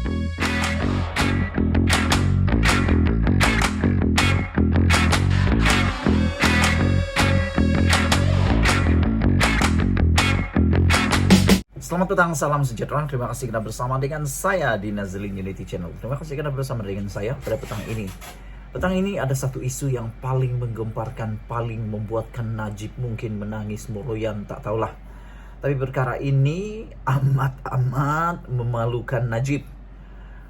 Selamat petang, salam sejahtera. Terima kasih karena bersama dengan saya di Nazlin Unity Channel. Terima kasih karena bersama dengan saya pada petang ini. Petang ini ada satu isu yang paling menggemparkan, paling membuatkan Najib mungkin menangis meroyan, tak tahulah. Tapi perkara ini amat memalukan Najib.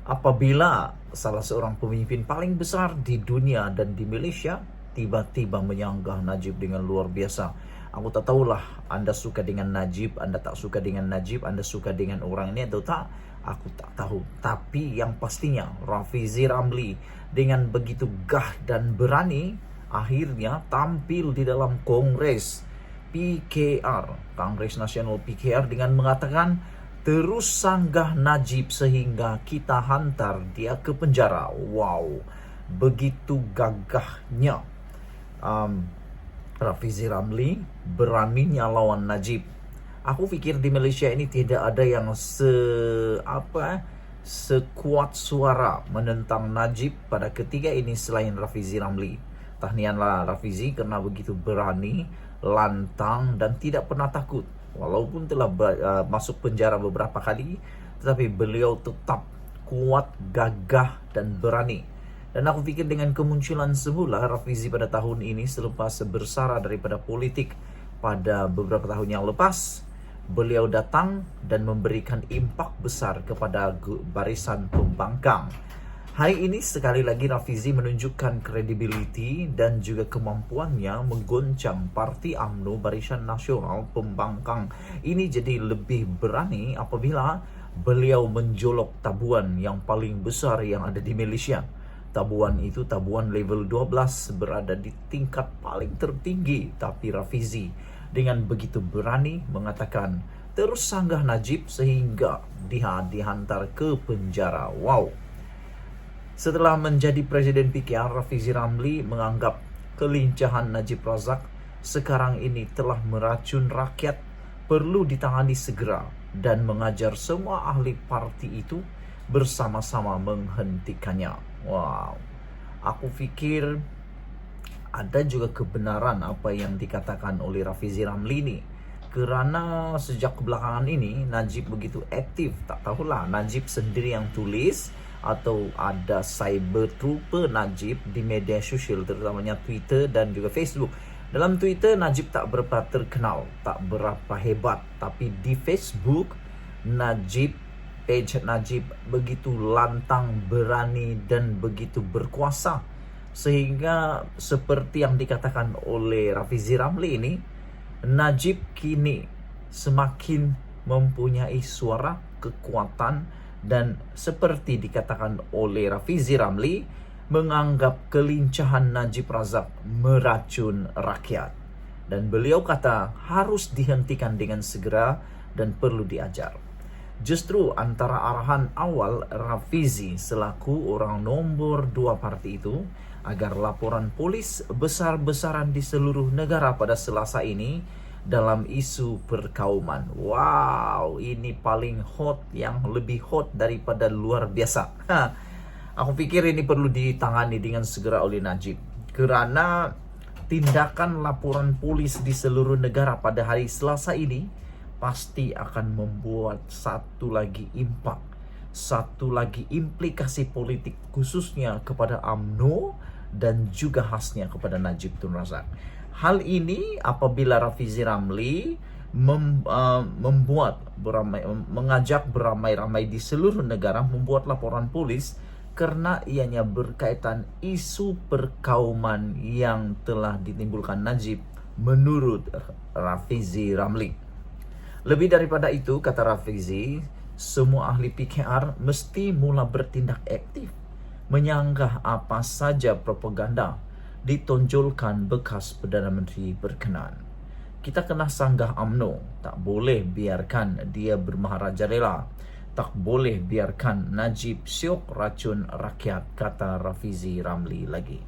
Apabila salah seorang pemimpin paling besar di dunia dan di Malaysia tiba-tiba menyanggah Najib dengan luar biasa. Aku tak tahulah Anda suka dengan Najib, Anda tak suka dengan Najib, Anda suka dengan orang ini atau tak, aku tak tahu. Tapi yang pastinya Rafizi Ramli dengan begitu gah dan berani akhirnya tampil di dalam Kongres PKR, Kongres Nasional PKR, dengan mengatakan terus sanggah Najib sehingga kita hantar dia ke penjara. Wow, begitu gagahnya Rafizi Ramli beraninya lawan Najib. Aku pikir di Malaysia ini tidak ada yang sekuat suara menentang Najib pada ketika ini selain Rafizi Ramli. Tahniahlah Rafizi karena begitu berani, lantang dan tidak pernah takut. Walaupun telah masuk penjara beberapa kali, tetapi beliau tetap kuat, gagah dan berani. Dan aku pikir dengan kemunculan semula Rafizi pada tahun ini selepas bersara daripada politik pada beberapa tahun yang lepas, beliau datang dan memberikan impak besar kepada barisan pembangkang. Hari ini sekali lagi Rafizi menunjukkan kredibiliti dan juga kemampuannya menggoncang Parti UMNO Barisan Nasional Pembangkang ini jadi lebih berani apabila beliau menjolok tabuan yang paling besar yang ada di Malaysia. Tabuan itu tabuan level 12 berada di tingkat paling tertinggi. Tapi Rafizi dengan begitu berani mengatakan terus sanggah Najib sehingga dia dihantar ke penjara. Wow. Setelah menjadi Presiden PKR, Rafizi Ramli menganggap kelincahan Najib Razak sekarang ini telah meracun rakyat, perlu ditangani segera dan mengajar semua ahli parti itu bersama-sama menghentikannya. Wow, aku pikir ada juga kebenaran apa yang dikatakan oleh Rafizi Ramli ini. Kerana sejak belakangan ini Najib begitu aktif, tak tahulah Najib sendiri yang tulis atau ada cyber trooper Najib di media sosial, terutamanya Twitter dan juga Facebook. Dalam Twitter Najib tak berapa terkenal, tak berapa hebat, tapi di Facebook page Najib begitu lantang, berani dan begitu berkuasa, sehingga seperti yang dikatakan oleh Rafizi Ramli ini, Najib kini semakin mempunyai suara, kekuatan, dan seperti dikatakan oleh Rafizi Ramli, menganggap kelincahan Najib Razak meracun rakyat, dan beliau kata harus dihentikan dengan segera dan perlu diajar. Justru antara arahan awal Rafizi selaku orang nombor 2 parti itu agar laporan polis besar-besaran di seluruh negara pada Selasa ini dalam isu perkauman. Wow, ini paling hot, yang lebih hot daripada luar biasa. Aku pikir ini perlu ditangani dengan segera oleh Najib, kerana tindakan laporan polis di seluruh negara pada hari Selasa ini pasti akan membuat satu lagi impak, satu lagi implikasi politik khususnya kepada UMNO dan juga khasnya kepada Najib Tun Razak. Hal ini apabila Rafizi Ramli mengajak beramai-ramai di seluruh negara membuat laporan polis karena ianya berkaitan isu perkauman yang telah ditimbulkan Najib menurut Rafizi Ramli. Lebih daripada itu, kata Rafizi, semua ahli PKR mesti mula bertindak aktif, menyanggah apa saja propaganda ditonjolkan bekas Perdana Menteri berkenan. Kita kena sanggah UMNO, tak boleh biarkan dia bermaharajalela, tak boleh biarkan Najib syok racun rakyat, kata Rafizi Ramli lagi.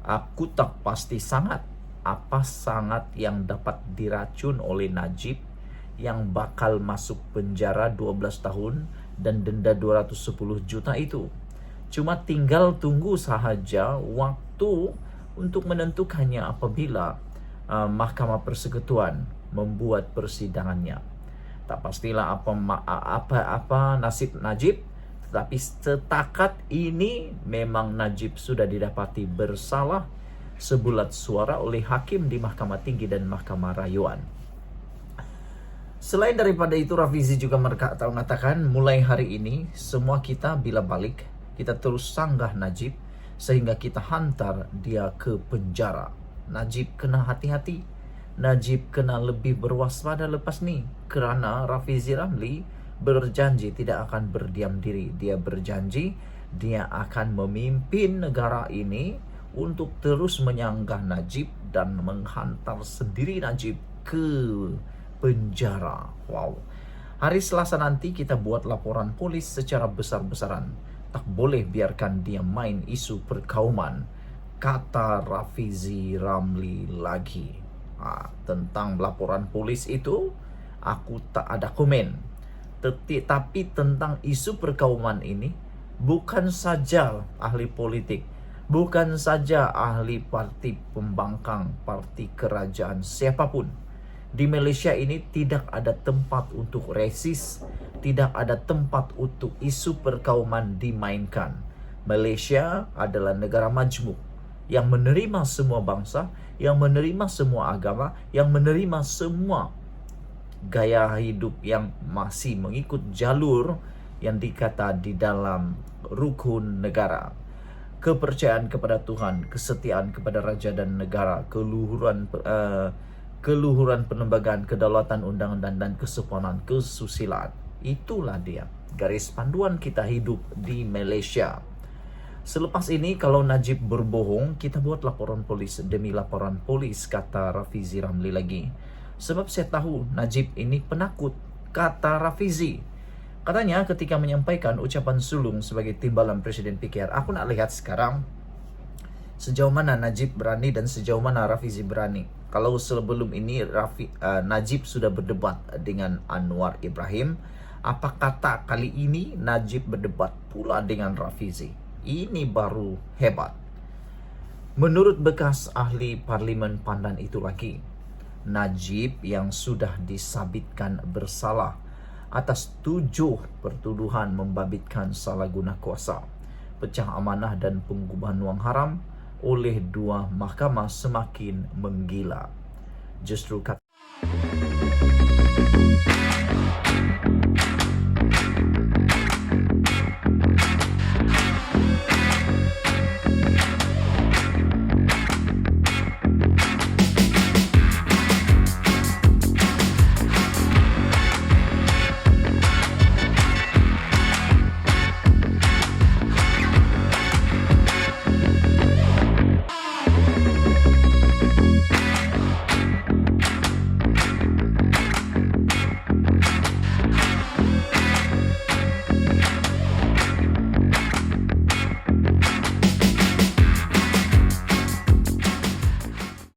Aku tak pasti sangat apa sangat yang dapat diracun oleh Najib yang bakal masuk penjara 12 tahun dan denda 210 juta itu. Cuma tinggal tunggu sahaja waktu untuk menentukannya apabila Mahkamah Persekutuan membuat persidangannya. Tak pastilah apa nasib Najib, tetapi setakat ini memang Najib sudah didapati bersalah sebulat suara oleh hakim di Mahkamah Tinggi dan Mahkamah Rayuan. Selain daripada itu, Rafizi juga mengatakan mulai hari ini semua kita bila balik kita terus sanggah Najib sehingga kita hantar dia ke penjara. Najib kena hati-hati, Najib kena lebih berwaspada lepas ni, kerana Rafizi Ramli berjanji tidak akan berdiam diri. Dia berjanji dia akan memimpin negara ini untuk terus menyanggah Najib dan menghantar sendiri Najib ke penjara. Wow. Hari Selasa nanti kita buat laporan polis secara besar-besaran. Tak boleh biarkan dia main isu perkauman, kata Rafizi Ramli lagi. Tentang laporan polis itu aku tak ada komen. Tapi tentang isu perkauman ini, bukan saja ahli politik, bukan saja ahli parti pembangkang, parti kerajaan, siapapun di Malaysia ini tidak ada tempat untuk resis, tidak ada tempat untuk isu perkauman dimainkan. Malaysia adalah negara majmuk yang menerima semua bangsa, yang menerima semua agama, yang menerima semua gaya hidup yang masih mengikut jalur yang dikata di dalam rukun negara. Kepercayaan kepada Tuhan, kesetiaan kepada raja dan negara, keluhuran penembagaan, kedaulatan undang-undang dan kesopanan kesusilaan. Itulah dia garis panduan kita hidup di Malaysia. Selepas ini kalau Najib berbohong, kita buat laporan polis demi laporan polis, kata Rafizi Ramli lagi. Sebab saya tahu Najib ini penakut, kata Rafizi. Katanya ketika menyampaikan ucapan sulung sebagai timbalan Presiden PKR, aku nak lihat sekarang sejauh mana Najib berani dan sejauh mana Rafizi berani. Kalau sebelum ini Najib sudah berdebat dengan Anwar Ibrahim, apa kata kali ini Najib berdebat pula dengan Rafizi? Ini baru hebat. Menurut bekas ahli Parlimen Pandan itu lagi, Najib yang sudah disabitkan bersalah atas 7 pertuduhan membabitkan salah guna kuasa, pecah amanah dan pengubahan wang haram oleh 2 mahkamah semakin menggila. Justru kata